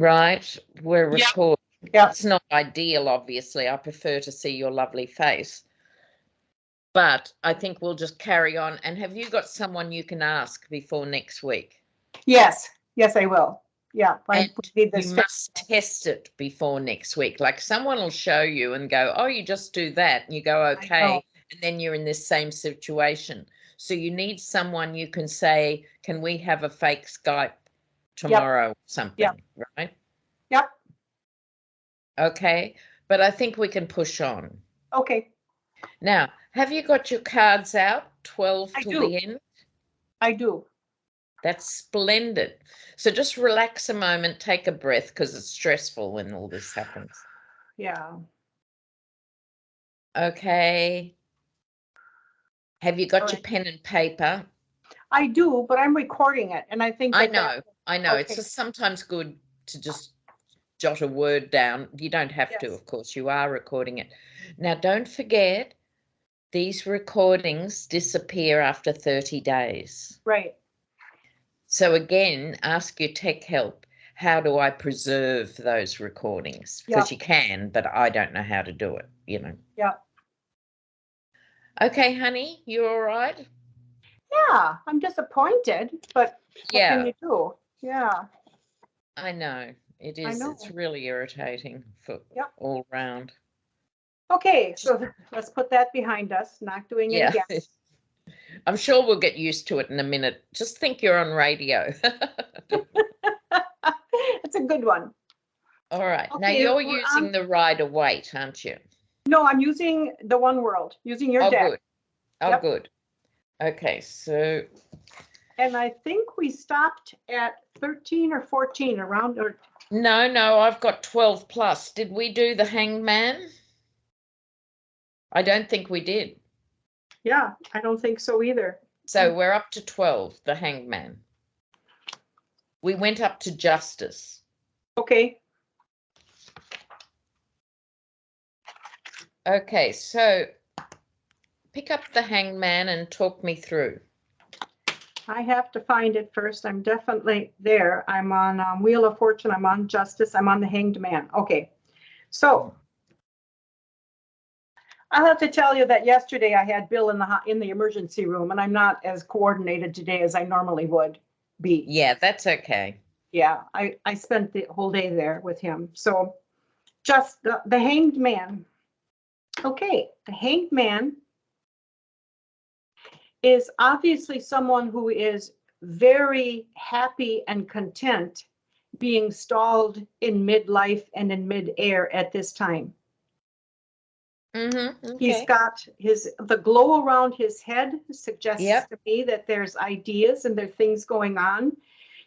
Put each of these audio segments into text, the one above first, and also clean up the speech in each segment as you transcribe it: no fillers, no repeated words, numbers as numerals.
right? We're Yep. recording. Yep. It's not ideal, obviously. I prefer to see your lovely face. But I think we'll just carry on. And have you got someone you can ask before next week? Yes. Yes, I will. Yeah. And We need you this must test it before next week. Like someone will show you and go, oh, you just do that. And you go, okay. And then you're in this same situation. So you need someone you can say, can we have a fake Skype tomorrow or something, right? Yep. Okay. But I think we can push on. Okay. Now, have you got your cards out? 12 till the end? I do. That's splendid. So just relax a moment, take a breath, because it's stressful when all this happens. Yeah. Okay. Have you got your pen and paper? I do, but I'm recording it, and I think I know. Okay. It's just sometimes good to just jot a word down. You don't have to, of course. You are recording it. Now, don't forget, these recordings disappear after 30 days. Right. So again, ask your tech help. How do I preserve those recordings? Because you can, but I don't know how to do it, Yeah. Okay, honey, you all right? Yeah, I'm disappointed, but what can you do? Yeah. I know. It is. It's really irritating for all round. Okay, so let's put that behind us, not doing it again. I'm sure we'll get used to it in a minute. Just think you're on radio. It's a good one. All right. Okay, now you're using the Rider-Waite, aren't you? No, I'm using the One World, using your deck. Good. Oh, good. Okay, so. And I think we stopped at 13 or 14 around. No, I've got 12 plus. Did we do the Hanged Man? I don't think we did. Yeah, I don't think so either. So we're up to 12, the Hanged Man. We went up to Justice. Okay. Okay, so pick up the Hanged Man and talk me through. I have to find it first. I'm definitely there. I'm on Wheel of Fortune. I'm on Justice. I'm on the Hanged Man. Okay. So I'll have to tell you that yesterday I had Bill in the emergency room, and I'm not as coordinated today as I normally would be. Yeah, that's okay. Yeah, I spent the whole day there with him. So just the Hanged Man. Okay, the Hanged Man is obviously someone who is very happy and content being stalled in midlife and in midair at this time. Mm-hmm. Okay. He's got the glow around his head suggests to me that there's ideas and there are things going on.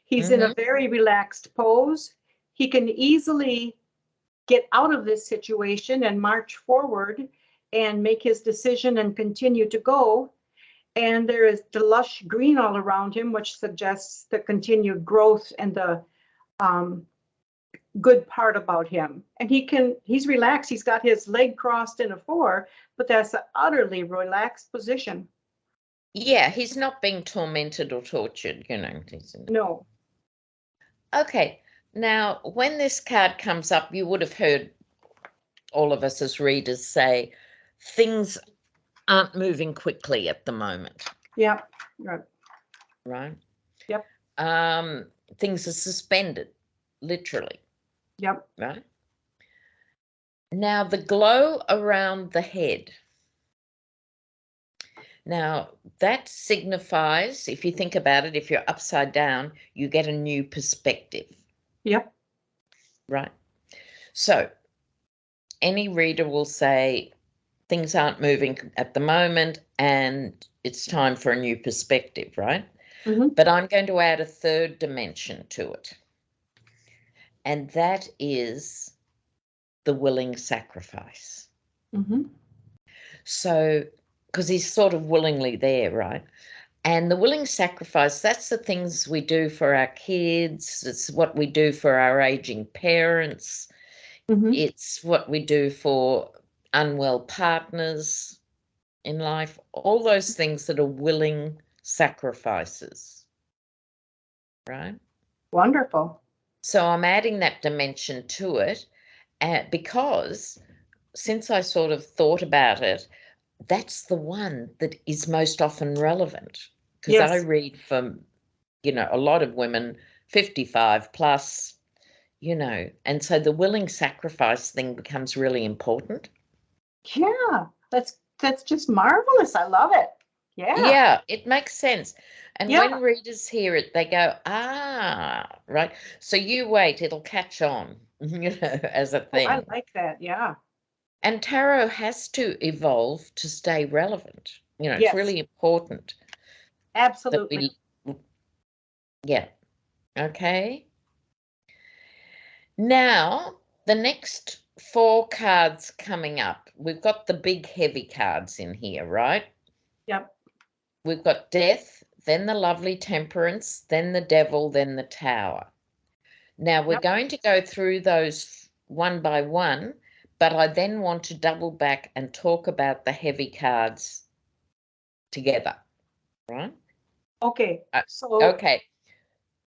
He's in a very relaxed pose. He can easily get out of this situation and march forward and make his decision and continue to go. And there is the lush green all around him, which suggests the continued growth and the good part about him. And he's relaxed. He's got his leg crossed in a 4, but that's an utterly relaxed position. Yeah, he's not being tormented or tortured, No. Okay. Now, when this card comes up, you would have heard all of us as readers say, things aren't moving quickly at the moment. Yeah. Right. Yep. Things are suspended, literally. Yep. Right. Now, the glow around the head. Now, that signifies, if you think about it, if you're upside down, you get a new perspective. Yep. Right. So, any reader will say, things aren't moving at the moment and it's time for a new perspective, right? Mm-hmm. But I'm going to add a third dimension to it. And that is the willing sacrifice. Mm-hmm. So, because he's sort of willingly there, right? And the willing sacrifice, that's the things we do for our kids. It's what we do for our aging parents. Mm-hmm. It's what we do for unwell partners in life. All those things that are willing sacrifices. Right? Wonderful. So I'm adding that dimension to it, because since I sort of thought about it, that's the one that is most often relevant, because I Yes. read from, a lot of women 55 plus, and so the willing sacrifice thing becomes really important. Yeah, that's just marvelous. I love it. Yeah. Yeah, it makes sense. And Yeah. when readers hear it, they go, right. So you wait, it'll catch on, as a Oh, I thing. like that. Yeah. And tarot has to evolve to stay relevant. It's Yes, really important that absolutely. yeah. Okay. Now, the next 4 cards coming up, we've got the big heavy cards in here, right? Yep. We've got Death, then the Lovely Temperance, then the Devil, then the Tower. Now, we're Yep. going to go through those one by one, but I then want to double back and talk about the heavy cards together, right? Okay. So Okay.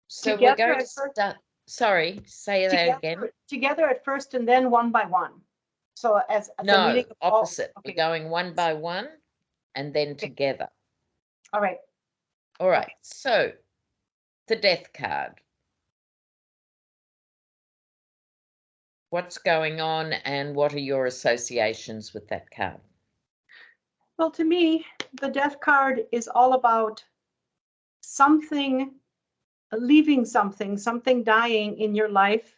So we're together going to at first, start. Sorry, say that again. together at first, and then one by one. So as the No, meaning of all. opposite. We're Okay. going one by one and then Okay. together. All right. All right. Okay. So the Death card. What's going on and what are your associations with that card? Well, to me, the Death card is all about something, leaving something dying in your life,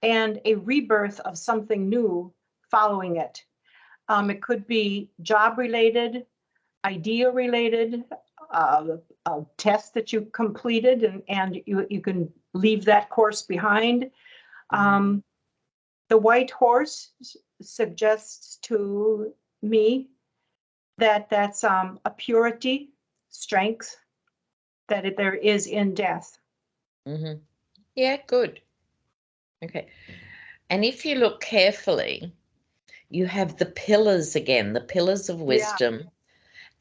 and a rebirth of something new following it. It could be job related, idea related, a test that you completed, and you can leave that course behind. Um, the white horse suggests to me that that's a purity, strength that there is in death. Mm-hmm. Yeah, good. Okay. And if you look carefully, you have the pillars again, the pillars of Yeah. wisdom.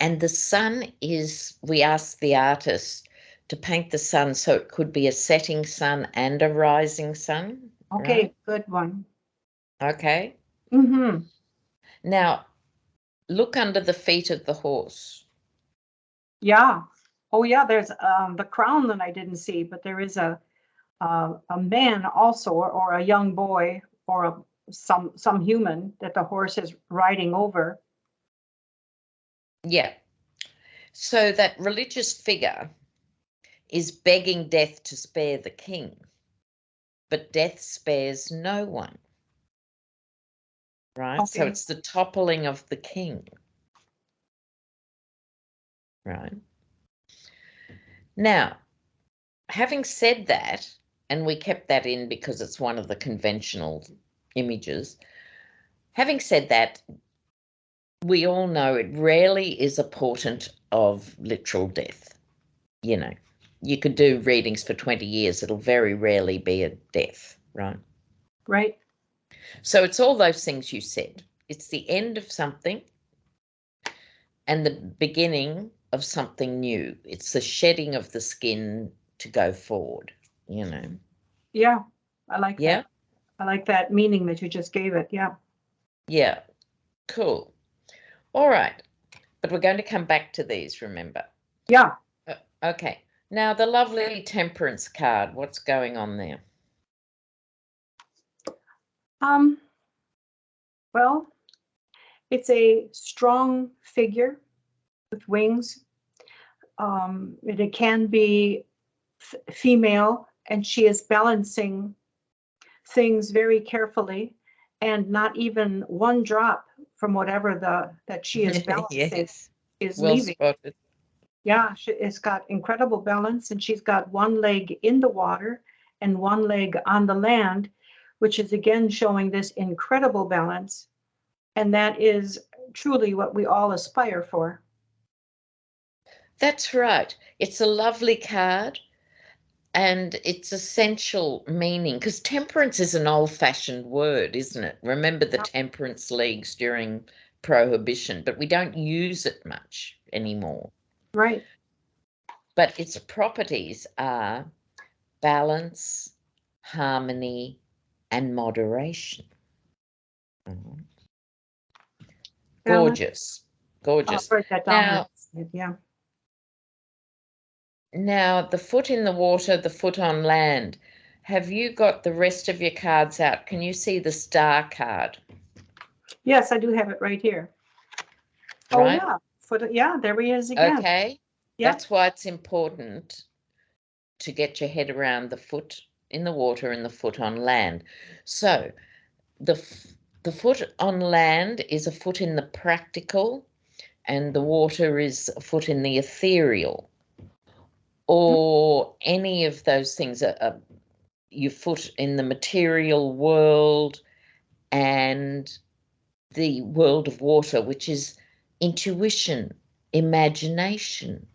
And the sun is, we asked the artist to paint the sun so it could be a setting sun and a rising sun, right? Okay, good one. Okay. Mm-hmm. Now, look under the feet of the horse. Yeah. Oh, yeah. There's the crown that I didn't see, but there is a man also, or a young boy, or some human that the horse is riding over. Yeah. So that religious figure is begging death to spare the king, but death spares no one, right? So Okay. it's the toppling of the king, right? Now, having said that, and we kept that in because it's one of the conventional images, having said that, we all know it rarely is a portent of literal death. You could do readings for 20 years, it'll very rarely be a death, right? Right. So it's all those things you said. It's the end of something and the beginning of something new. It's the shedding of the skin to go forward, Yeah. I like Yeah? that. I like that meaning that you just gave it. Yeah. Yeah. Cool. All right. But we're going to come back to these, remember? Yeah. Okay. Now, the lovely temperance card, what's going on there? Um, well, it's a strong figure with wings. It can be female, and she is balancing things very carefully, and not even one drop from whatever that she is balancing Yes. is Well leaving. spotted. Yeah, it's got incredible balance, and she's got one leg in the water and one leg on the land, which is again showing this incredible balance. And that is truly what we all aspire for. That's right. It's a lovely card and it's essential meaning because temperance is an old-fashioned word, isn't it? Remember the temperance leagues during Prohibition, but we don't use it much anymore. Right. But its properties are balance, harmony, and moderation. Gorgeous. Gorgeous. I'll write that down. Now, the foot in the water, the foot on land. Have you got the rest of your cards out? Can you see the star card? Yes, I do have it right here. Right? Oh, yeah. There he is again. Okay. Yep. That's why it's important to get your head around the foot in the water and the foot on land. So the foot on land is a foot in the practical, and the water is a foot in the ethereal, or any of those things. Your foot in the material world and the world of water, which is intuition, imagination,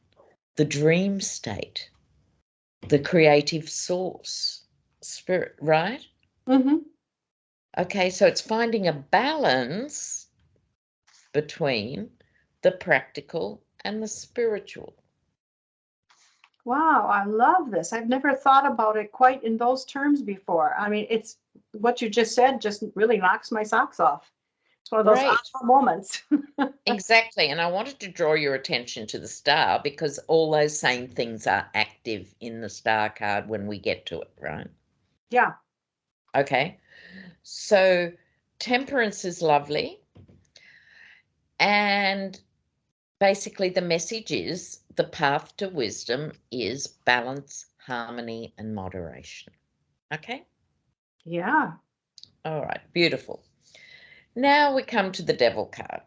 the dream state, the creative source, spirit, right? Mm-hmm. Okay, so it's finding a balance between the practical and the spiritual. Wow, I love this. I've never thought about it quite in those terms before. I mean, it's what you just said just really knocks my socks off. It's one of those aha moments. Exactly. And I wanted to draw your attention to the star because all those same things are active in the star card when we get to it, right? Yeah. Okay. So temperance is lovely. And basically the message is the path to wisdom is balance, harmony, and moderation. Okay? Yeah. All right. Beautiful. Now we come to the devil card.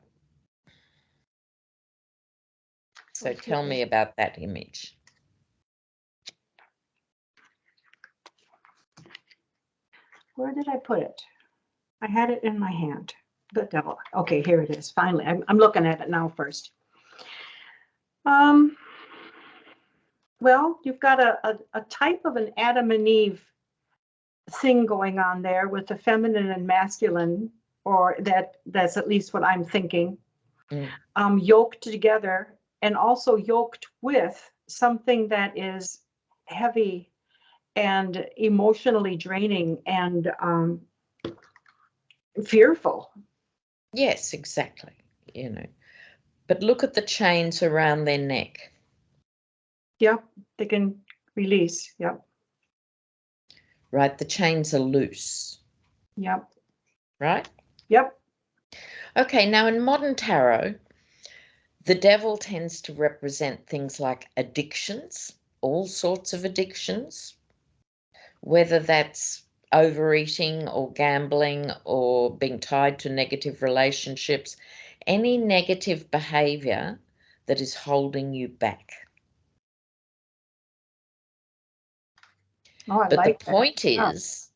So tell me about that image. Where did I put it? I had it in my hand. The devil. Okay, here it is. Finally, I'm looking at it now first. Well, you've got a type of an Adam and Eve thing going on there with the feminine and masculine, or that's at least what I'm thinking. Yoked together, and also yoked with something that is heavy and emotionally draining and fearful. Yes, exactly. But look at the chains around their neck. Yep, they can release. Yep. Right, the chains are loose. Yep. Right? Yep. Okay, now in modern tarot, the devil tends to represent things like addictions, all sorts of addictions, whether that's overeating or gambling or being tied to negative relationships, any negative behavior that is holding you back. Oh, but the point is,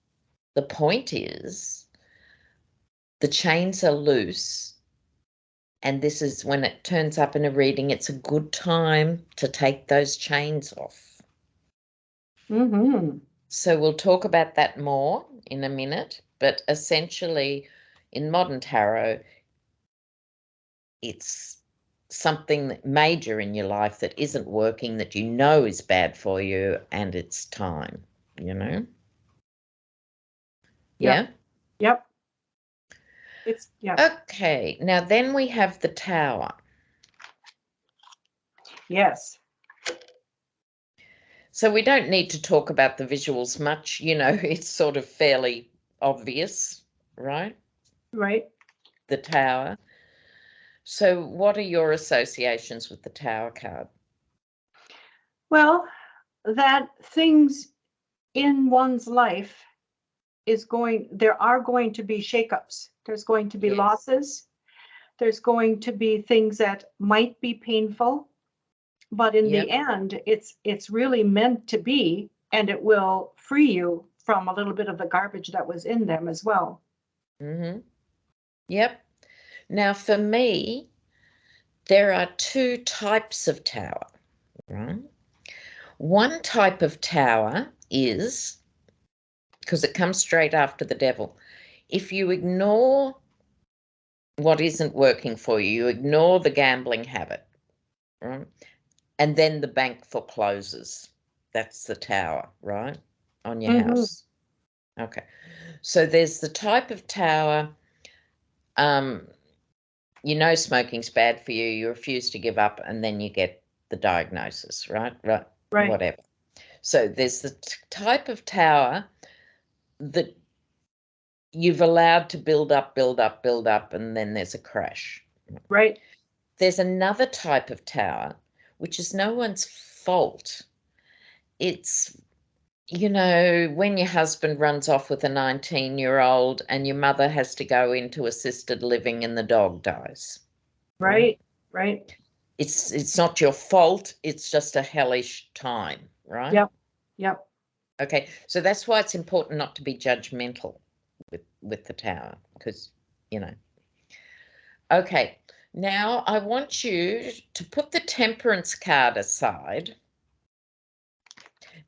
the chains are loose, and this is when it turns up in a reading, it's a good time to take those chains off. Mm-hmm. So we'll talk about that more in a minute, but essentially in modern tarot, it's something major in your life that isn't working, that you know is bad for you, and it's time, Yeah? Yep. Okay, now then we have the Tower. Yes. So we don't need to talk about the visuals much, it's sort of fairly obvious, right? Right. The Tower. So what are your associations with the Tower card? Well, that things in one's life there are going to be shakeups. There's going to be losses. There's going to be things that might be painful, but in the end, it's really meant to be, and it will free you from a little bit of the garbage that was in them as well. Mm-hmm. Yep. Now, for me, there are two types of tower, right? One type of tower is, because it comes straight after the devil, if you ignore what isn't working for you, you ignore the gambling habit, right? And then the bank forecloses. That's the tower, right? On your house. Okay. So there's the type of tower, smoking's bad for you, you refuse to give up, and then you get the diagnosis, right? Right. Whatever. So there's the type of tower that you've allowed to build up, and then there's a crash. Right. There's another type of tower, which is no one's fault. It's, when your husband runs off with a 19-year-old and your mother has to go into assisted living and the dog dies. Right. It's not your fault. It's just a hellish time, right? Yep. Okay, so that's why it's important not to be judgmental with the tower, because, Okay, now I want you to put the temperance card aside,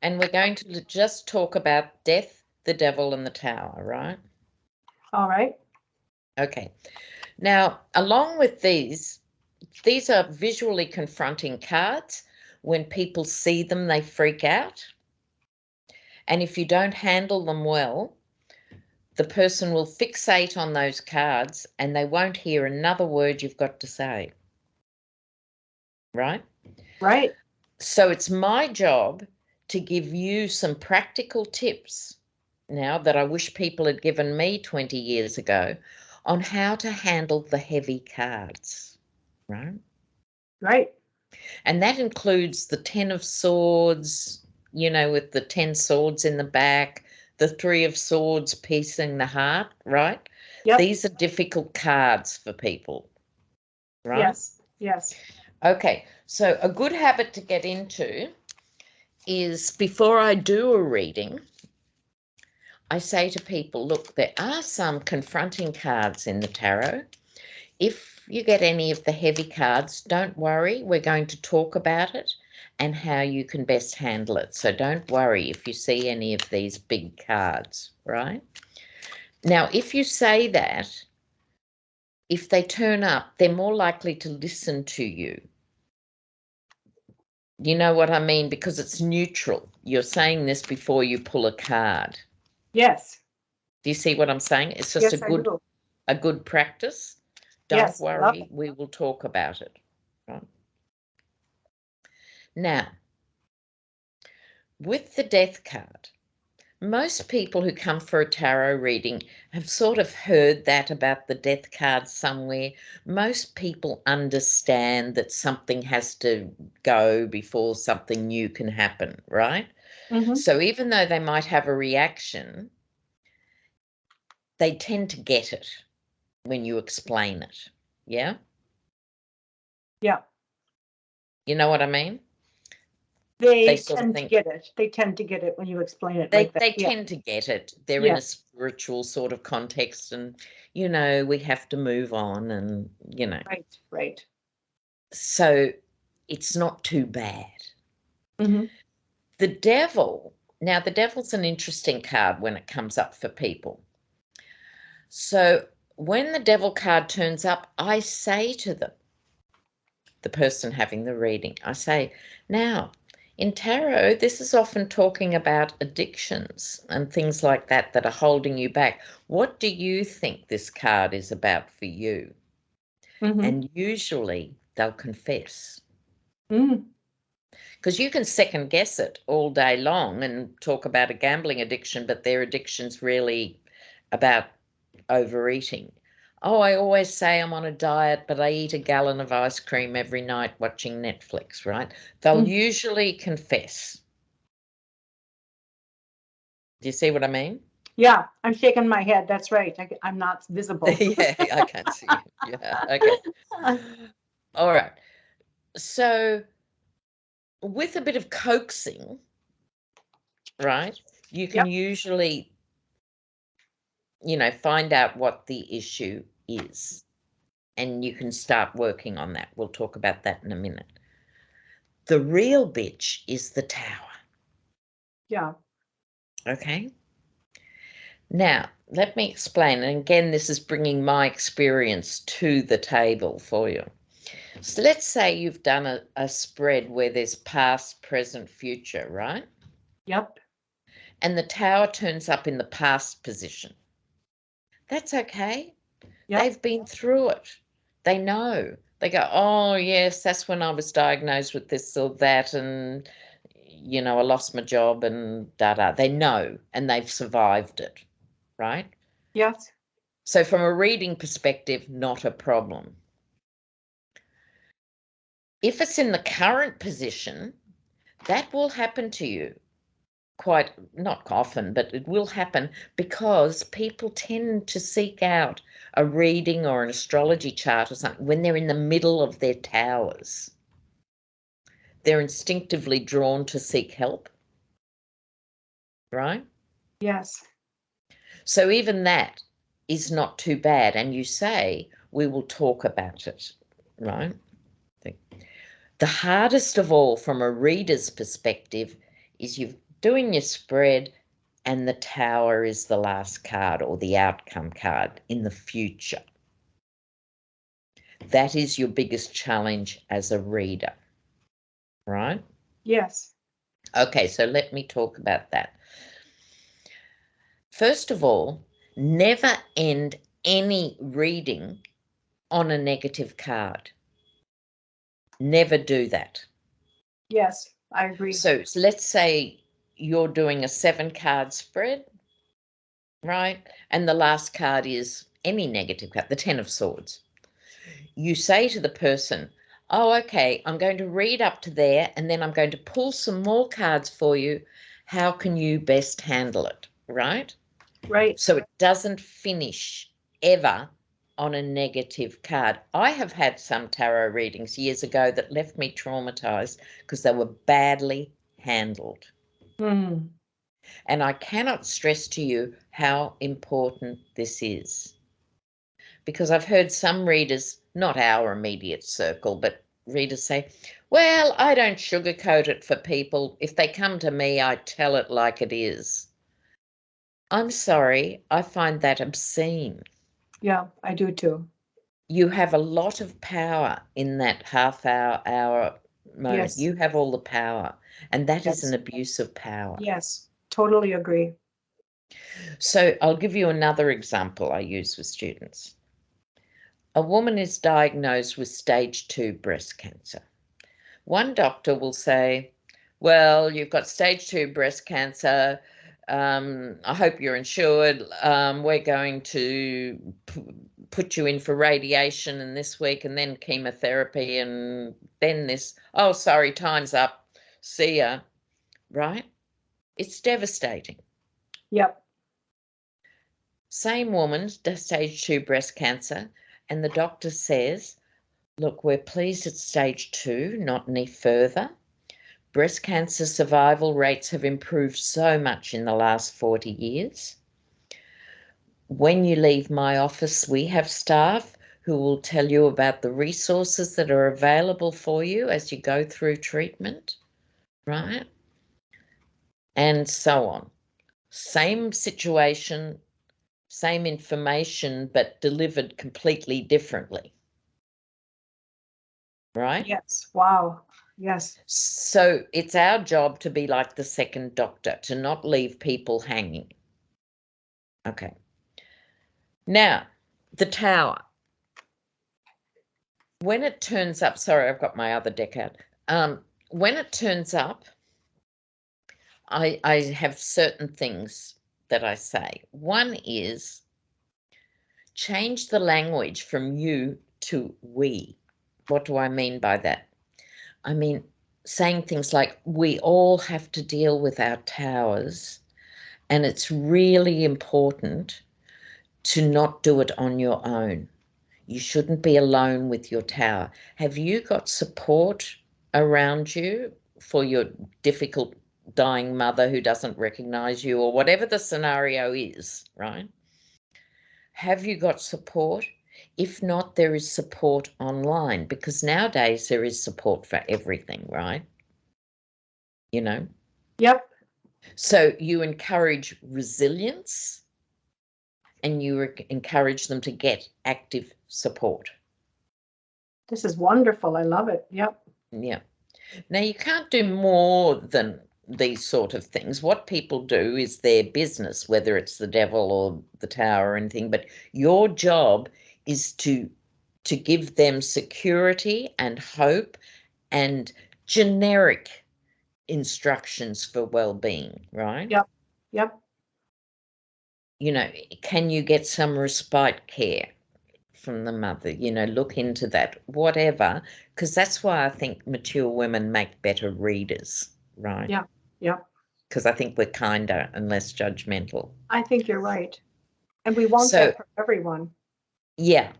and we're going to just talk about death, the devil, and the tower, right? All right. Okay. Now, along with these are visually confronting cards. When people see them, they freak out. And if you don't handle them well, the person will fixate on those cards and they won't hear another word you've got to say. Right? Right. So it's my job to give you some practical tips now that I wish people had given me 20 years ago on how to handle the heavy cards. Right? Right. And that includes the 10 of swords, with the 10 swords in the back, the 3 of swords piecing the heart, right? Yep. These are difficult cards for people, right? Yes. Okay, so a good habit to get into is before I do a reading, I say to people, look, there are some confronting cards in the tarot. If you get any of the heavy cards, don't worry. We're going to talk about it and how you can best handle it. So don't worry if you see any of these big cards, right? Now, if you say that, if they turn up, they're more likely to listen to you. You know what I mean? Because it's neutral. You're saying this before you pull a card. Yes. Do you see what I'm saying? It's just a good practice. Don't worry, we will talk about it. Right? Now, with the death card, most people who come for a tarot reading have sort of heard that about the death card somewhere. Most people understand that something has to go before something new can happen, right? Mm-hmm. So even though they might have a reaction, they tend to get it when you explain it. Yeah? Yeah. You know what I mean? They tend to get it. They tend to get it when you explain it like that. They tend to get it. They're in a spiritual sort of context and, we have to move on and, Right. So it's not too bad. Mm-hmm. The devil, now the devil's an interesting card when it comes up for people. So when the devil card turns up, I say to them, the person having the reading, I say, now, in tarot, this is often talking about addictions and things like that that are holding you back. What do you think this card is about for you? Mm-hmm. And usually they'll confess. Mm. Because you can second guess it all day long and talk about a gambling addiction, but their addiction's really about overeating. Oh, I always say I'm on a diet, but I eat a gallon of ice cream every night watching Netflix, right? They'll usually confess. Do you see what I mean? Yeah, I'm shaking my head. That's right. I'm not visible. Yeah, I can't see you. Yeah, okay. All right. So with a bit of coaxing, right, you can usually, find out what the issue is. And you can start working on that. We'll talk about that in a minute. The real bitch is the tower. Yeah. Okay. Now, let me explain. And again, this is bringing my experience to the table for you. So let's say you've done a spread where there's past, present, future, right? Yep. and the tower turns up in the past position. That's okay. Yep. They've been through it. They know. They go, oh, yes, that's when I was diagnosed with this or that, and, you know, I lost my job and da-da. They know, and they've survived it, right? Yes. So from a reading perspective, not a problem. If it's in the current position, that will happen to you quite, not often, but it will happen because people tend to seek out a reading or an astrology chart or something when they're in the middle of their towers. They're instinctively drawn to seek help, right? Yes. So even that is not too bad. And you say, we will talk about it, right? The hardest of all from a reader's perspective is you're doing your spread and the tower is the last card or the outcome card in the future. That is your biggest challenge as a reader, right? Yes. Okay, so let me talk about that. First of all, never end any reading on a negative card. Never do that. Yes, I agree. So let's say you're doing a 7-card spread, right? And the last card is any negative card, the 10 of Swords. You say to the person, oh, okay, I'm going to read up to there and then I'm going to pull some more cards for you. How can you best handle it, right? Right. So it doesn't finish ever on a negative card. I have had some tarot readings years ago that left me traumatized because they were badly handled. Mm. And I cannot stress to you how important this is. Because I've heard some readers, not our immediate circle, but readers say, well, I don't sugarcoat it for people. If they come to me, I tell it like it is. I'm sorry, I find that obscene. Yeah, I do too. You have a lot of power in that hour moment. Yes. You have all the power, and that is Yes. an abuse of power. Yes, totally agree. So I'll give you another example I use with students. A woman is diagnosed with stage 2 breast cancer. One doctor will say, well, you've got stage 2 breast cancer. I hope you're insured. We're going to put you in for radiation and this week and then chemotherapy and then this. Oh, sorry, time's up. See ya. Right? It's devastating. Yep. Same woman, stage 2 breast cancer, and the doctor says, look, we're pleased it's stage 2, not any further. Breast cancer survival rates have improved so much in the last 40 years. When you leave my office, we have staff who will tell you about the resources that are available for you as you go through treatment, right? And so on. Same situation, same information, but delivered completely differently, right? Yes. Wow. Yes. So it's our job to be like the second doctor, to not leave people hanging. Okay. Now, the tower. When it turns up, sorry, I've got my other deck out. When it turns up, I have certain things that I say. One is change the language from you to we. What do I mean by that? I mean, saying things like, we all have to deal with our towers, and it's really important to not do it on your own. You shouldn't be alone with your tower. Have you got support around you for your difficult dying mother who doesn't recognize you or whatever the scenario is, right? Have you got support? If not, there is support online because nowadays there is support for everything, right? You know? Yep. So you encourage resilience and you encourage them to get active support. This is wonderful. I love it. Yep. Yeah. Now, you can't do more than these sort of things. What people do is their business, whether it's the devil or the tower or anything, but your job is to give them security and hope and generic instructions for well-being, right? Yep. Yep. You know, can you get some respite care from the mother? You know, look into that, whatever, because that's why I think mature women make better readers, right? Yeah. Yeah. Because I think we're kinder and less judgmental. I think you're right. And we want that for everyone. Yeah.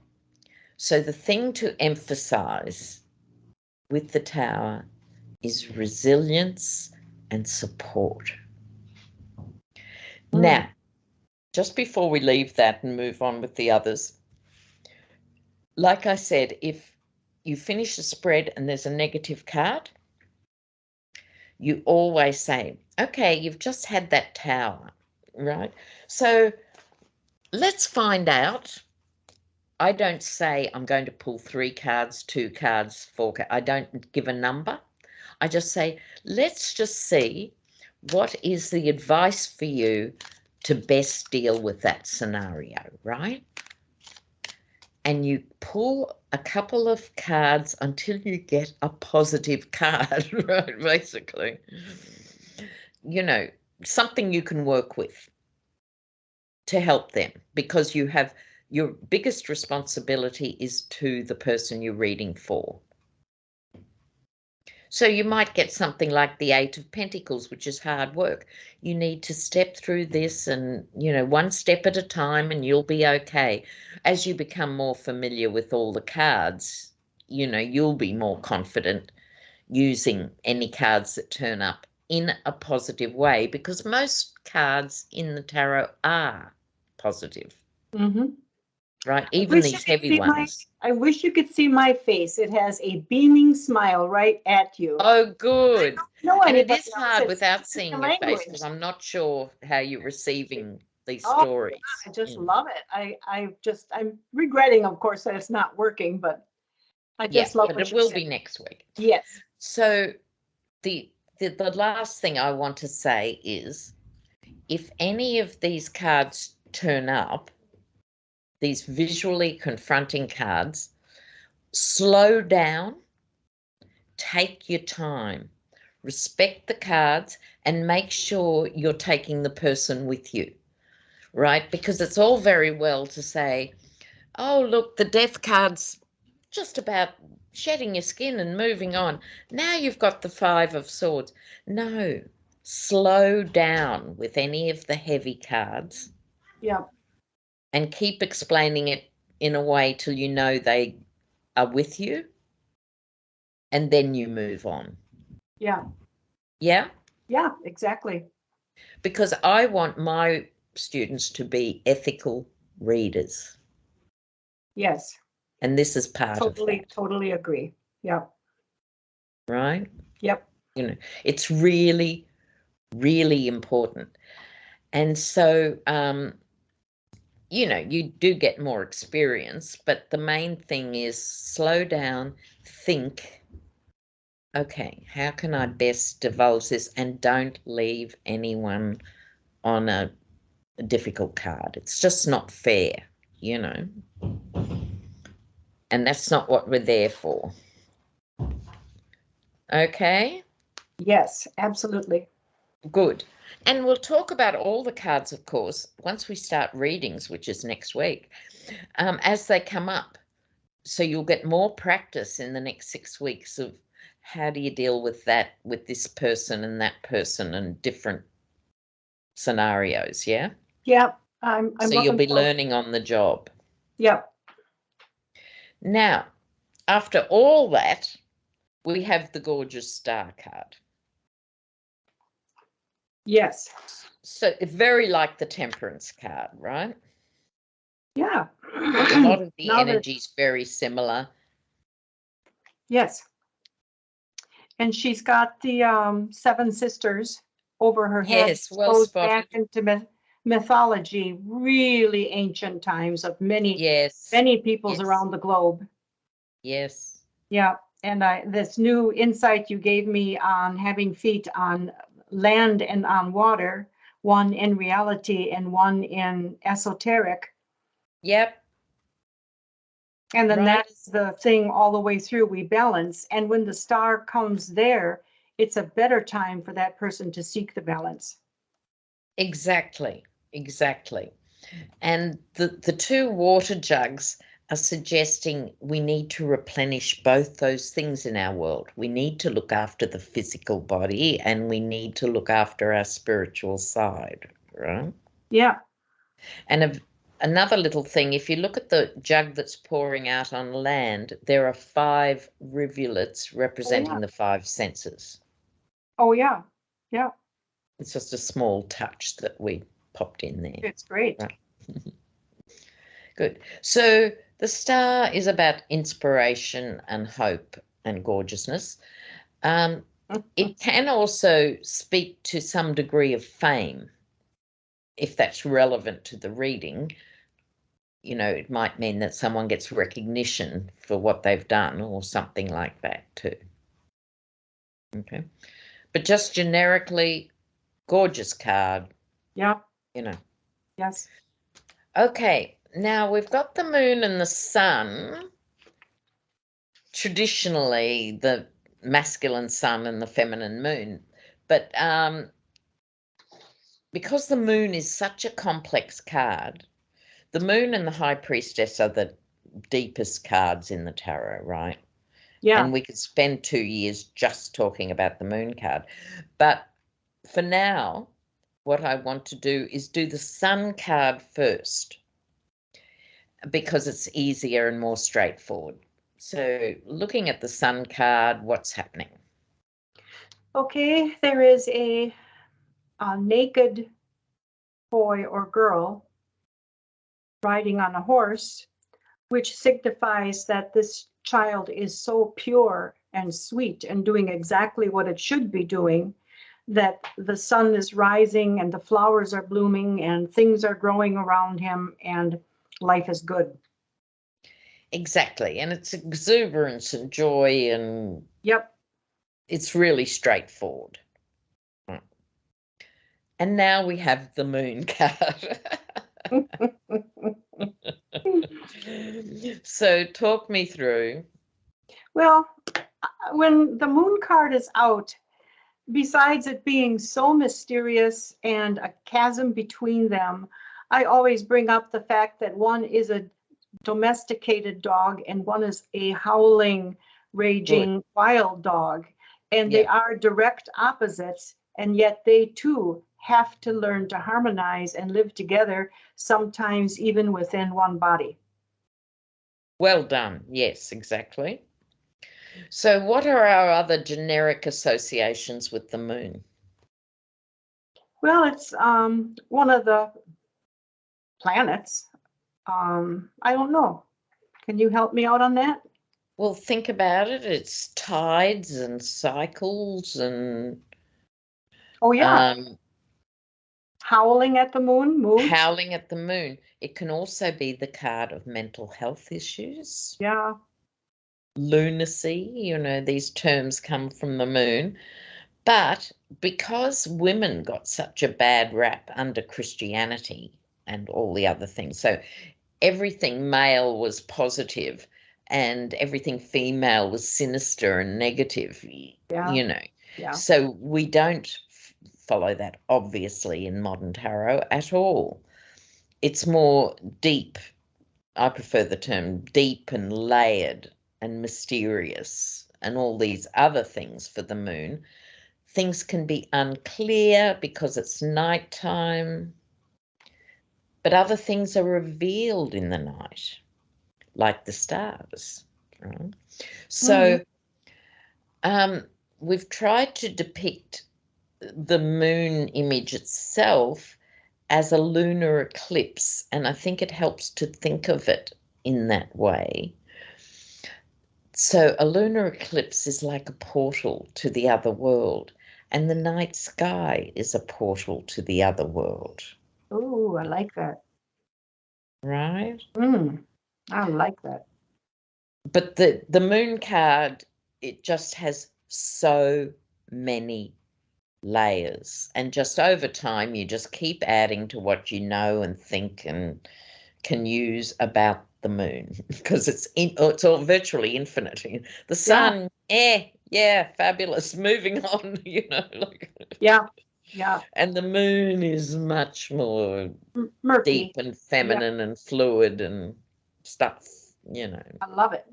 So the thing to emphasize with the tower is resilience and support. Now, just before we leave that and move on with the others, like I said, if you finish a spread and there's a negative card, you always say, okay, you've just had that tower, right? So let's find out. I don't say I'm going to pull 3 cards, 2 cards, 4 cards. I don't give a number. I just say, let's just see what is the advice for you to best deal with that scenario, right? And you pull a couple of cards until you get a positive card, right? Basically, you know, something you can work with to help them, because you have your biggest responsibility is to the person you're reading for. So you might get something like the 8 of Pentacles, which is hard work. You need to step through this and, you know, one step at a time and you'll be okay. As you become more familiar with all the cards, you know, you'll be more confident using any cards that turn up in a positive way, because most cards in the tarot are positive. Mm-hmm. Right, even these heavy ones. I wish you could see my face. It has a beaming smile right at you. Oh, good. And it is hard without seeing your language. face, because I'm not sure how you're receiving these stories. I just love it. I'm regretting, of course, that it's not working, but I just love it. But it will be next week. Yes. So the last thing I want to say is, if any of these cards turn up, these visually confronting cards, slow down, take your time, respect the cards, and make sure you're taking the person with you, right? Because it's all very well to say, oh, look, the death card's just about shedding your skin and moving on. Now you've got the 5 of Swords. No, slow down with any of the heavy cards. Yeah. And keep explaining it in a way till you know they are with you, and then you move on. Yeah. Yeah? Yeah, exactly. Because I want my students to be ethical readers. Yes. And this is part of that. Totally agree. Yeah. Right? Yep. You know, it's really, really important. And so, you know, you do get more experience, but the main thing is slow down, think, okay, how can I best divulge this, and don't leave anyone on a difficult card. It's just not fair, you know. And that's not what we're there for. Okay? Yes, absolutely. Good. And we'll talk about all the cards, of course, once we start readings, which is next week, as they come up. So you'll get more practice in the next 6 weeks of how do you deal with that, with this person and that person and different scenarios, yeah? Yep. So you'll be learning on the job. Yep. Now, after all that, we have the gorgeous star card. Yes. So it's very like the Temperance card, right? Yeah. A lot of the energy is very similar. Yes. And she's got the 7 sisters over her head. Yes, well spotted. Back into mythology, really ancient times of many peoples around the globe. Yes. Yeah. And this new insight you gave me on having feet on land and on water, one in reality and one in esoteric. Yep. And then Right. that is the thing all the way through, we balance. And when the star comes there, it's a better time for that person to seek the balance. Exactly. Exactly. And the two water jugs are suggesting we need to replenish both those things in our world. We need to look after the physical body and we need to look after our spiritual side, right? Yeah. And another little thing, if you look at the jug that's pouring out on land, there are 5 rivulets representing the 5 senses. Oh, yeah. Yeah. It's just a small touch that we popped in there. It's great. Right. Good. So the star is about inspiration and hope and gorgeousness. It can also speak to some degree of fame, if that's relevant to the reading. You know, it might mean that someone gets recognition for what they've done or something like that too. Okay. But just generically, gorgeous card. Yeah. You know. Yes. Okay. Now we've got the moon and the sun. Traditionally, the masculine sun and the feminine moon. But because the moon is such a complex card, the moon and the high priestess are the deepest cards in the tarot, right? Yeah. And we could spend 2 years just talking about the moon card. But for now, what I want to do is do the sun card first because it's easier and more straightforward. So looking at the sun card, what's happening? Okay, there is a naked boy or girl riding on a horse, which signifies that this child is so pure and sweet and doing exactly what it should be doing, that the sun is rising and the flowers are blooming and things are growing around him and life is good. Exactly. And it's exuberance and joy and Yep. it's really straightforward. And now we have the moon card. So talk me through. Well, when the moon card is out, besides it being so mysterious and a chasm between them, I always bring up the fact that one is a domesticated dog and one is a howling, raging wild dog. And they are direct opposites, and yet they too have to learn to harmonize and live together, sometimes even within one body. Well done. Yes, exactly. So what are our other generic associations with the moon? Well, it's one of the planets. I don't know. Can you help me out on that? Well, think about it. It's tides and cycles and Oh, yeah. Howling at the moon, moods. howling at the moon. It can also be the card of mental health issues. Yeah. Lunacy, you know, these terms come from the moon. But because women got such a bad rap under Christianity and all the other things, so everything male was positive and everything female was sinister and negative, Yeah. you know. Yeah. So we don't follow that obviously in modern tarot at all. It's more deep. I prefer the term deep and layered and mysterious and all these other things for the moon. Things can be unclear because it's nighttime, but other things are revealed in the night, like the stars. Right? So we've tried to depict the moon image itself as a lunar eclipse, and I think it helps to think of it in that way. So a lunar eclipse is like a portal to the other world, and the night sky is a portal to the other world. Oh, I like that. Right? I like that. But the moon card, it just has so many layers, and just over time you just keep adding to what you know and think and can use about the moon, because it's all virtually infinite. The sun, yeah, fabulous, moving on, like yeah. and the moon is much more Murky. deep and feminine and fluid and stuff, I love it.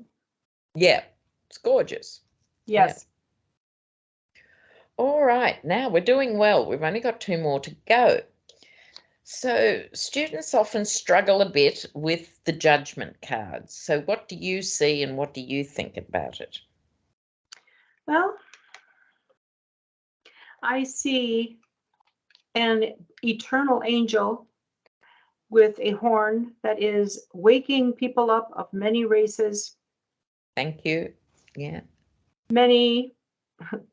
Yeah, it's gorgeous. Yes. Yeah. All right, now we're doing well. We've only got 2 more to go. So students often struggle a bit with the judgment cards. So what do you see and what do you think about it? Well, I see an eternal angel with a horn that is waking people up of many races. Thank you. Yeah. Many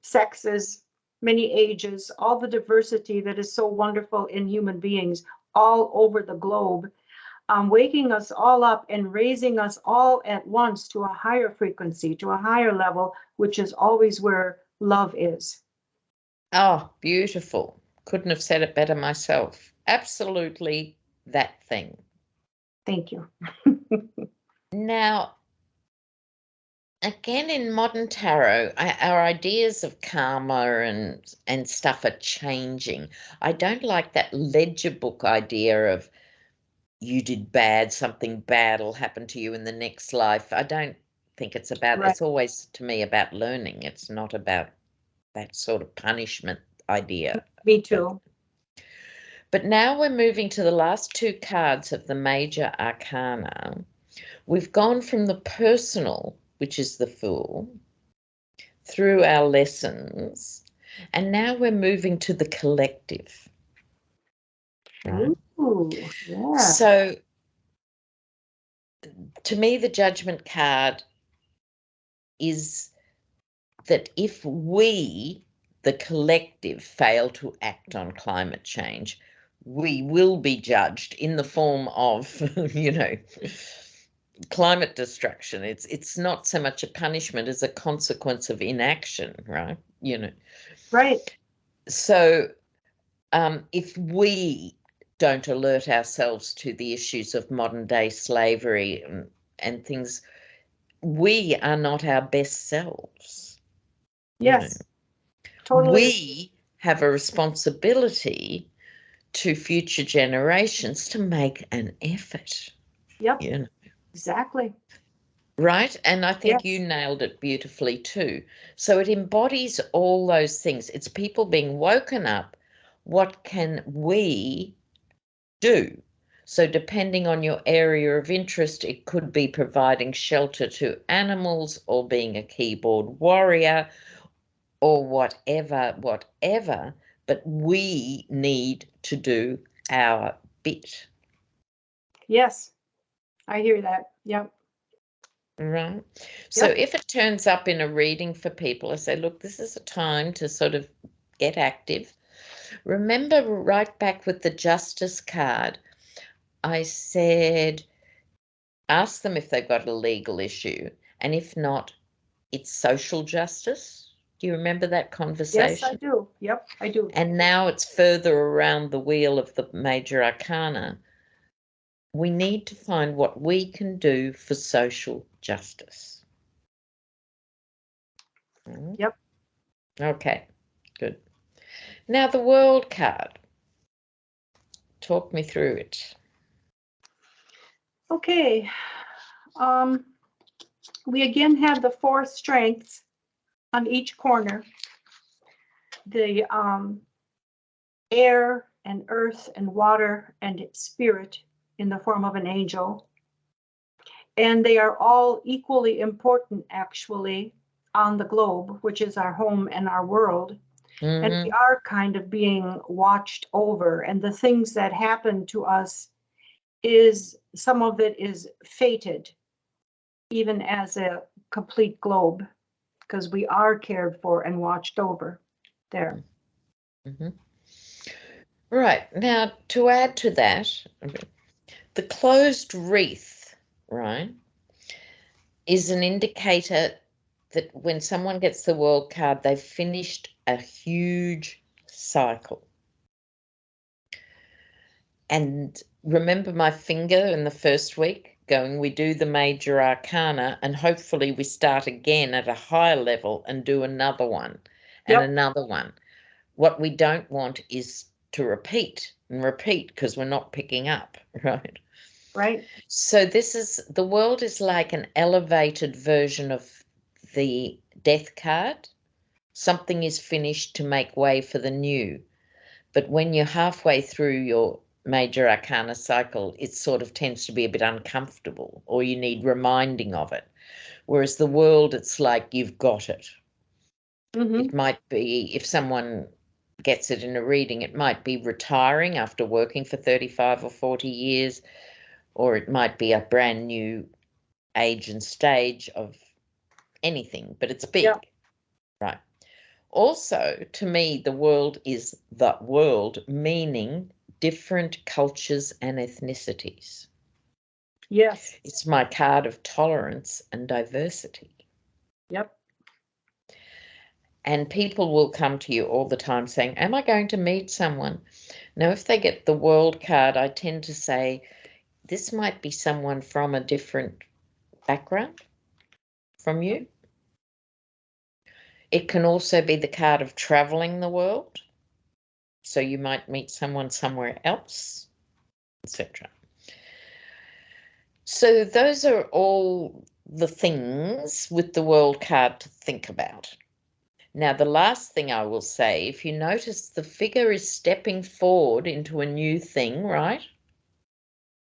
sexes, many ages, all the diversity that is so wonderful in human beings all over the globe, waking us all up and raising us all at once to a higher frequency, to a higher level, which is always where love is. Oh, beautiful. Couldn't have said it better myself. Absolutely that thing. Thank you. Now, again, in modern tarot, our ideas of karma and stuff are changing. I don't like that ledger book idea of you did bad, something bad will happen to you in the next life. I don't think it's about, Right. it's always to me about learning. It's not about that sort of punishment idea. Me too. But now we're moving to the last 2 cards of the major arcana. We've gone from the personal, which is the Fool, through our lessons, and now we're moving to the collective. Right? Ooh, yeah. So to me, the judgment card is that if we, the collective, fail to act on climate change, we will be judged in the form of, climate destruction. It's not so much a punishment as a consequence of inaction, right? Right. So if we don't alert ourselves to the issues of modern day slavery and things, we are not our best selves. Yes. Totally. We have a responsibility to future generations to make an effort. Yep. Exactly. Right? And I think Yes. you nailed it beautifully too. So it embodies all those things. It's people being woken up. What can we do? So depending on your area of interest, it could be providing shelter to animals or being a keyboard warrior or whatever, but we need to do our bit. Yes. I hear that. Yep. Right. So if it turns up in a reading for people, I say, look, this is a time to sort of get active. Remember, right back with the Justice card, I said, ask them if they've got a legal issue. And if not, it's social justice. Do you remember that conversation? Yes, I do. Yep, I do. And now it's further around the wheel of the major arcana. We need to find what we can do for social justice. Yep. Okay, good. Now the World card. Talk me through it. Okay. We again have the 4 strengths on each corner. The air and earth and water and spirit in the form of an angel. And they are all equally important, actually, on the globe, which is our home and our world. Mm-hmm. And we are kind of being watched over. And the things that happen to us some of it is fated, even as a complete globe, because we are cared for and watched over there. Mm-hmm. Right. Now, to add to that, the closed wreath, right, is an indicator that when someone gets the World card, they've finished a huge cycle. And remember my finger in the first week going, we do the major arcana and hopefully we start again at a higher level and do another one and another one. What we don't want is to repeat and repeat because we're not picking up, right? Right. So the world is like an elevated version of the death card. Something is finished to make way for the new. But when you're halfway through your major arcana cycle, it sort of tends to be a bit uncomfortable or you need reminding of it. Whereas the world, it's like you've got it. Mm-hmm. It might be, if someone gets it in a reading, it might be retiring after working for 35 or 40 years, or it might be a brand new age and stage of anything, but it's big, right? Also, to me, the world is the world, meaning different cultures and ethnicities. Yes. It's my card of tolerance and diversity. Yep. And people will come to you all the time saying, am I going to meet someone? Now, if they get the world card, I tend to say, this might be someone from a different background from you. It can also be the card of traveling the world. So you might meet someone somewhere else, etc. So those are all the things with the world card to think about. Now, the last thing I will say, if you notice the figure is stepping forward into a new thing, right?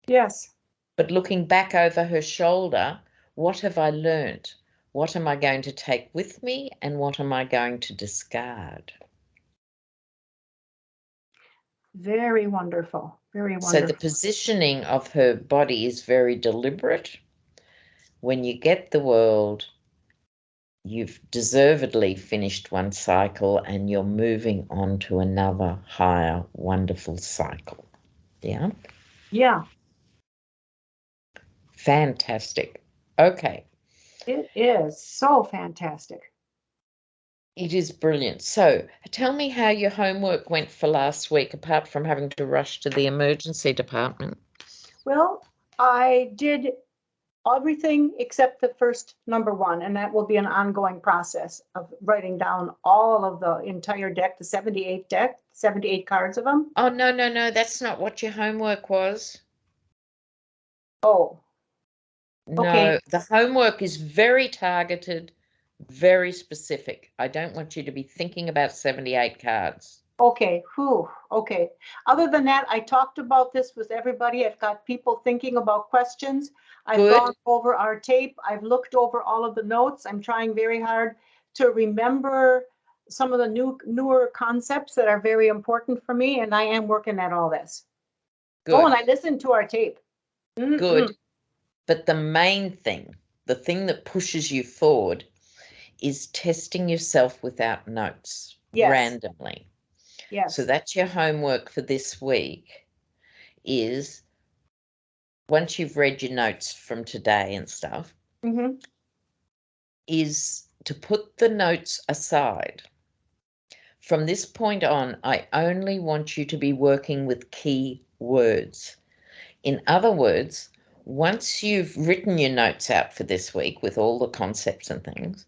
Yes. But looking back over her shoulder, what have I learned? What am I going to take with me and what am I going to discard? Very wonderful. Very wonderful. So the positioning of her body is very deliberate. When you get the world, you've deservedly finished one cycle and you're moving on to another higher, wonderful cycle. Yeah? Yeah. Fantastic. Okay. It is so fantastic. It is brilliant. So tell me how your homework went for last week, apart from having to rush to the emergency department. Well, I did everything except the first number one, and that will be an ongoing process of writing down all of the entire deck, the 78 cards of them. Oh, no, that's not what your homework was. Oh, no, okay. The homework is very targeted, very specific. I don't want you to be thinking about 78 cards. Okay, whew, okay. Other than that, I talked about this with everybody. I've got people thinking about questions. I've gone over our tape. I've looked over all of the notes. I'm trying very hard to remember some of the newer concepts that are very important for me, and I am working at all this. Good. Oh, and I listened to our tape. Good. But the main thing, the thing that pushes you forward, is testing yourself without notes randomly. Yes. So that's your homework for this week, is once you've read your notes from today and stuff, is to put the notes aside. From this point on, I only want you to be working with key words. In other words, once you've written your notes out for this week with all the concepts and things,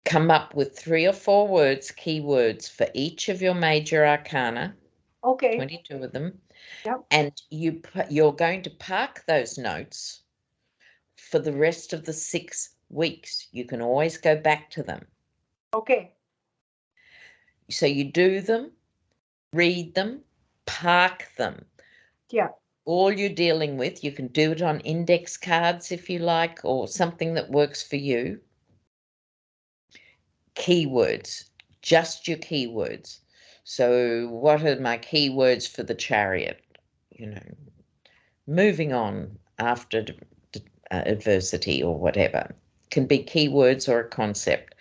come up with 3 or 4 words, key words for each of your major arcana. Okay. 22 of them. Yep. And you're going to park those notes for the rest of the 6 weeks. You can always go back to them. Okay. So you do them, read them, park them. Yeah. All you're dealing with, you can do it on index cards if you like, or something that works for you. Keywords, just your keywords. So what are my keywords for the Chariot? Moving on after adversity or whatever. Can be keywords or a concept.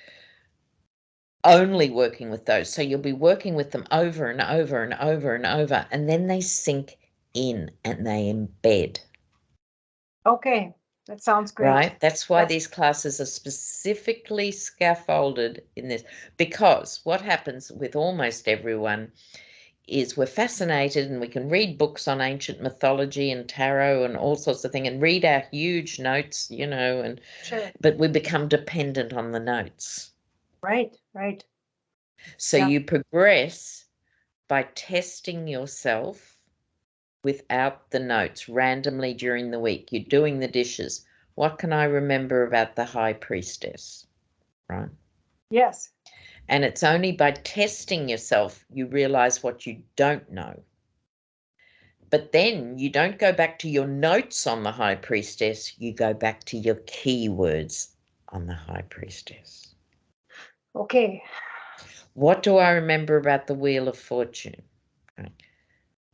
Only working with those. So you'll be working with them over and over and over and over, and then they sink in and they embed. Okay. That sounds great. Right? That's why these classes are specifically scaffolded in this, because what happens with almost everyone is we're fascinated and we can read books on ancient mythology and tarot and all sorts of things and read our huge notes, and Sure. But we become dependent on the notes. Right, right. So you progress by testing yourself without the notes randomly during the week. You're doing the dishes. What can I remember about the high priestess? Right? Yes. And it's only by testing yourself you realize what you don't know. But then you don't go back to your notes on the high priestess, you go back to your keywords on the high priestess. Okay. What do I remember about the Wheel of Fortune? Right.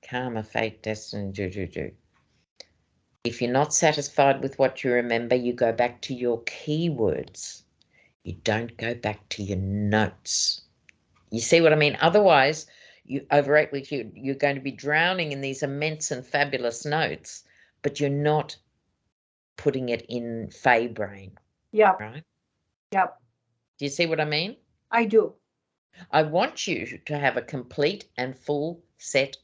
Karma, fate, destiny, do. If you're not satisfied with what you remember, you go back to your keywords. You don't go back to your notes. You see what I mean? Otherwise, you're going to be drowning in these immense and fabulous notes, but you're not putting it in Fey brain. Yep. Right? Yep. Do you see what I mean? I do. I want you to have a complete and full set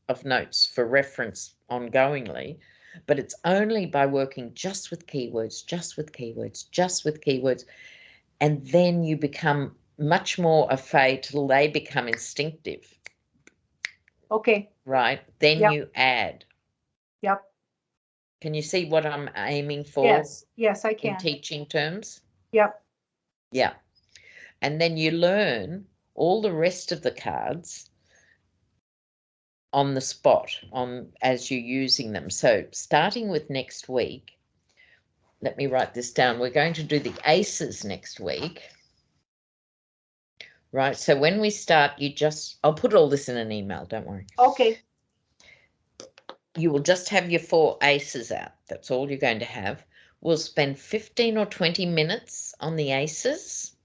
of notes for reference ongoingly, but it's only by working just with keywords, and then you become much more afraid till they become instinctive. Okay. Right? Then you add. Yep. Can you see what I'm aiming for? Yes, I can. In teaching terms? Yep. Yeah. And then you learn all the rest of the cards on the spot as you're using them. So starting with next week, let me write this down. We're going to do the aces next week. Right. So when we start, I'll put all this in an email. Don't worry. Okay. You will just have your 4 aces out. That's all you're going to have. We'll spend 15 or 20 minutes on the aces,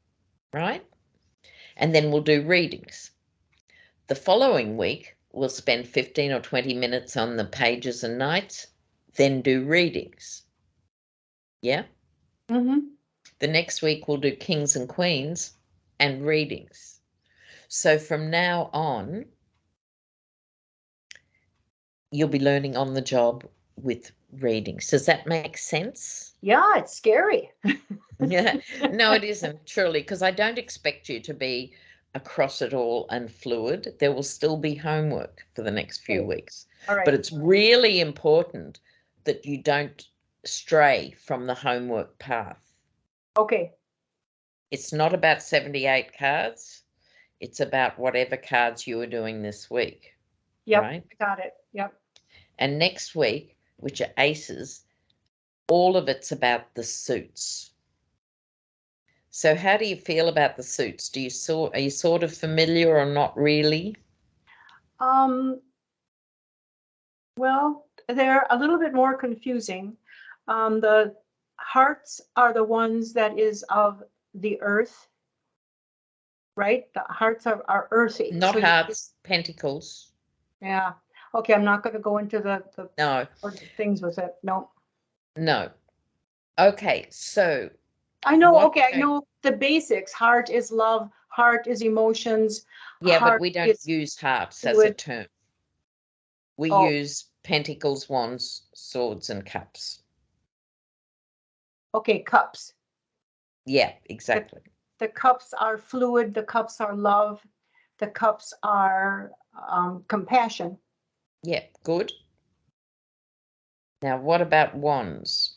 right? And then we'll do readings. The following week, we'll spend 15 or 20 minutes on the pages and knights, then do readings. Yeah? Mm-hmm. The next week, we'll do kings and queens and readings. So from now on, you'll be learning on the job with readings. Does that make sense? Yeah, it's scary. Yeah. No, it isn't, truly, because I don't expect you to be across it all and fluid. There will still be homework for the next few weeks. All right. But it's really important that you don't stray from the homework path. Okay. It's not about 78 cards. It's about whatever cards you are doing this week. Yep. Right? I got it. Yep. And next week, which are aces, all of it's about the suits. So how do you feel about the suits? Are you sort of familiar or not really? Well, they're a little bit more confusing. The hearts are the ones that is of the earth, right? The hearts are earthy. Not hearts, pentacles. Yeah. Okay, I'm not going to go into the No. things with it. No. No. Okay, so I know. Okay, I know the basics. Heart is love. Heart is emotions. Yeah, but we don't use hearts as a term. We use pentacles, wands, swords, and cups. Okay, cups. Yeah, exactly. The cups are fluid. The cups are love. The cups are compassion. Yeah, good. Now, what about wands?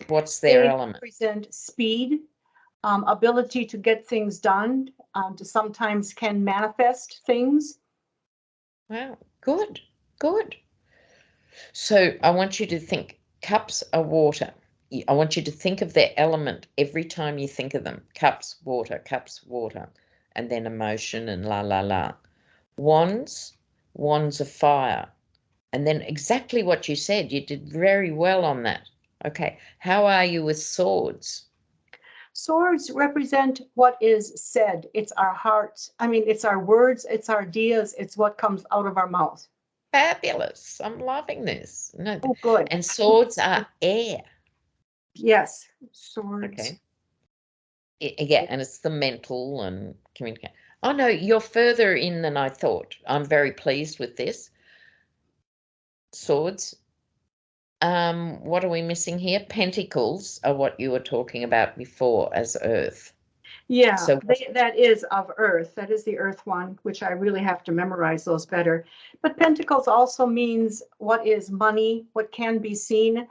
What's their element? They represent speed, ability to get things done, to sometimes can manifest things. Wow, good, good. So I want you to think cups are water. I want you to think of their element every time you think of them. Cups, water, and then emotion and la, la, la. Wands are fire. And then exactly what you said, you did very well on that. Okay, how are you with swords? Swords represent what is said. It's our hearts. I mean, it's our words, it's our ideas, it's what comes out of our mouth. Fabulous. I'm loving this. No, oh, good. And swords are air. Yes. Swords. Okay. Yeah, and it's the mental and communicate. Oh no, you're further in than I thought. I'm very pleased with this. Swords. What are we missing here? Pentacles are what you were talking about before as earth. Yeah, So that is of earth. That is the earth one, which I really have to memorize those better. But pentacles also means what is money, what can be seen.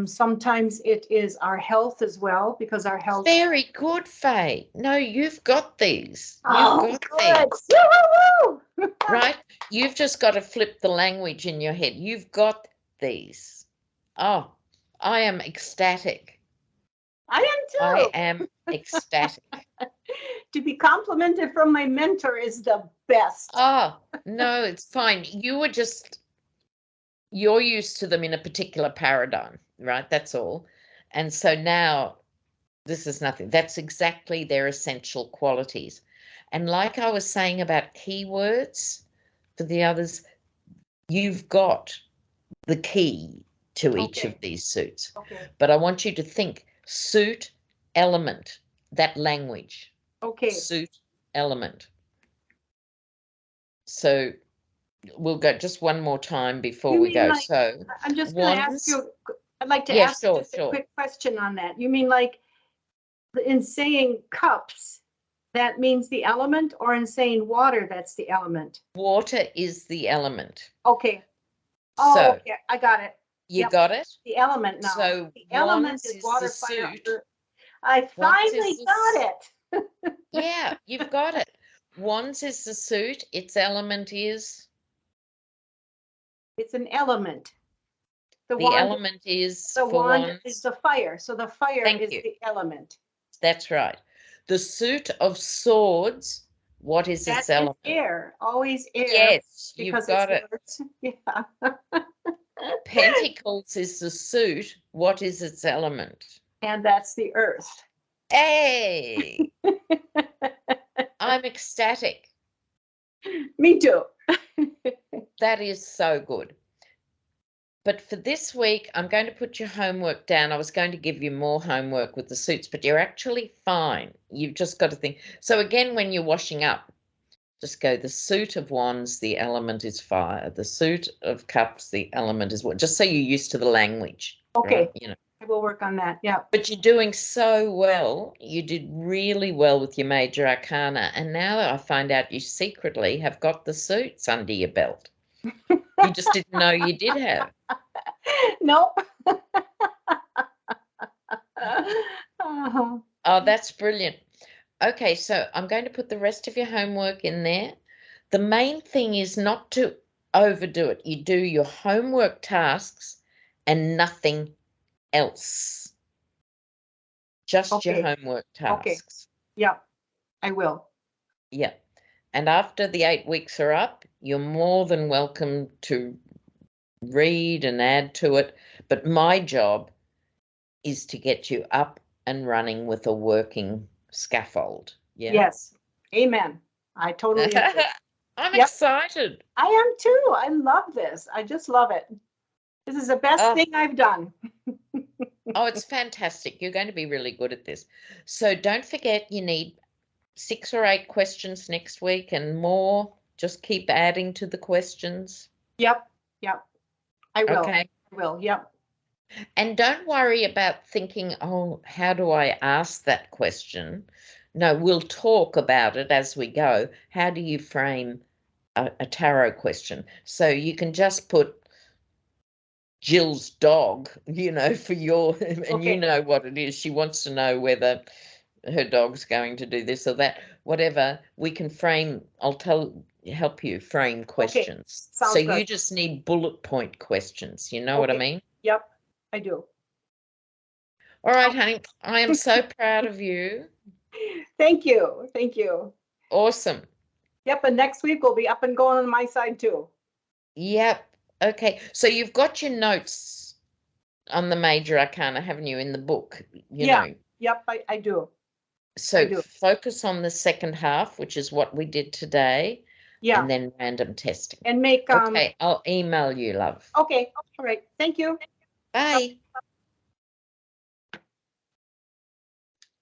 Sometimes it is our health as well, because our health. Very good, Faye. No, you've got these. Oh, You've got good. these. Woo-hoo-hoo. Right? You've just got to flip the language in your head. You've got these. Oh, I am ecstatic. I am too. I am ecstatic. To be complimented from my mentor is the best. Oh, no, it's fine. You're used to them in a particular paradigm, right? That's all. And so now this is nothing. That's exactly their essential qualities. And like I was saying about keywords for the others, you've got the key to each of these suits. Okay. But I want you to think suit, element, that language. Okay. Suit, element. So we'll go just one more time before we go. Like, so I'm just going to ask you, I'd like to ask just a quick question on that. You mean like in saying cups, that means the element, or in saying water, that's the element? Water is the element. Okay. Oh, so, okay. I got it. You got it? The element now. So the element is water, fire, earth. I finally got it. Yeah, you've got it. Wands is the suit. Its element is? It's an element. The element is the wand is the fire. So the fire is the element. That's right. The suit of swords, what is its element? Air. Always air. Yes, you've got it. Yeah. Pentacles is the suit. What is its element? And that's the earth. Hey! I'm ecstatic. Me too. That is so good. But for this week, I'm going to put your homework down. I was going to give you more homework with the suits, but you're actually fine. You've just got to think. So again, when you're washing up, just go, the suit of wands, the element is fire. The suit of cups, the element is what? Just so you're used to the language. Okay. Right? You know. I will work on that. Yeah. But you're doing so well. You did really well with your major arcana. And now I find out you secretly have got the suits under your belt. You just didn't know you did have. Nope. Oh, that's brilliant. Okay, so I'm going to put the rest of your homework in there. The main thing is not to overdo it. You do your homework tasks and nothing else. Just your homework tasks. Okay. Yeah, I will. Yeah. And after the 8 weeks are up, you're more than welcome to read and add to it. But my job is to get you up and running with a working scaffold. Yeah. Yes. Amen. I totally agree. I'm excited. I am too. I love this. I just love it. This is the best thing I've done. Oh, it's fantastic. You're going to be really good at this. So don't forget, you need 6 or 8 questions next week and more. Just keep adding to the questions. Yep. Yep. I will. Okay. I will. Yep. And don't worry about thinking, oh, how do I ask that question? No, we'll talk about it as we go. How do you frame a tarot question? So you can just put Jill's dog, for your, and you know what it is. She wants to know whether her dog's going to do this or that, whatever. We can frame, help you frame questions. So good. You just need bullet point questions. You know what I mean? Yep, I do. All right, honey. I am so proud of you. Thank you. Thank you. Awesome. Yep, and next week we'll be up and going on my side too. Yep. Okay. So you've got your notes on the major arcana, haven't you, in the book? You know. Yep, I do. So focus on the second half, which is what we did today. Yeah. And then random testing. And make Okay, I'll email you, love. Okay. All right. Thank you. Bye.